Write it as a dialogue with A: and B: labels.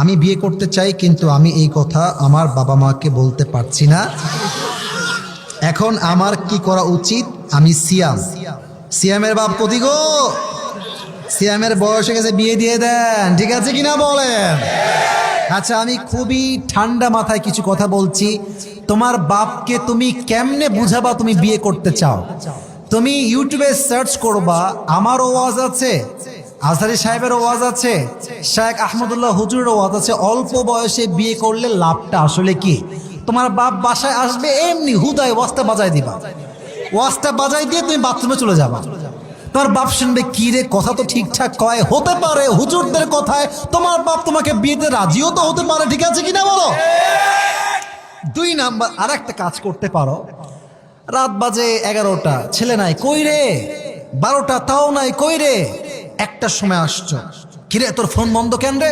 A: আমি বিয়ে করতে চাই, কিন্তু আমি এই কথা আমার বাবা মাকে বলতে পারছি না। এখন আমার কি করা উচিত? আমি সিয়ামের বাপ কোথি গো? সিয়ামের বয়স হয়ে গেছে, বিয়ে দিয়ে দেন, ঠিক আছে কিনা বলেন? আচ্ছা, আমি খুবই ঠান্ডা মাথায় কিছু কথা বলছি। তোমার বাপকে তুমি কেমনে বুঝাবা তুমি বিয়ে করতে চাও? তুমি ইউটিউবে সার্চ করবা, আমার ওয়াজ আছে, আজহারি সাহেবের ওয়াজ আছে, শেখ আহমদুল্লাহ হুজুরের ওয়াজ আছে, অল্প বয়সে বিয়ে করলে লাভটা আসলে কি। তোমার বাপ বাসায় আসবে, এমনি হুদায় ওয়াজটা বাজায় দিবা, ওয়াজটা বাজাই দিয়ে তুমি বাথরুমে চলে যাবা। তোমার বাপ শুনবে, কি রে, কথা তো ঠিকঠাক কয়, হতে পারে হুজুরদের কথায় তোমার বাপ তোমাকে বিয়েতে রাজিও তো হতে পারে, ঠিক আছে কিনা বলো? 2 নাম্বার, আর একটা কাজ করতে পারো। রাত বাজে 11টা, ছেলে নাই, কই রে? 12টা, তাও নাই, কই রে? 1টার সময় আসছো, কিরে তোর ফোন বন্ধ কেন রে?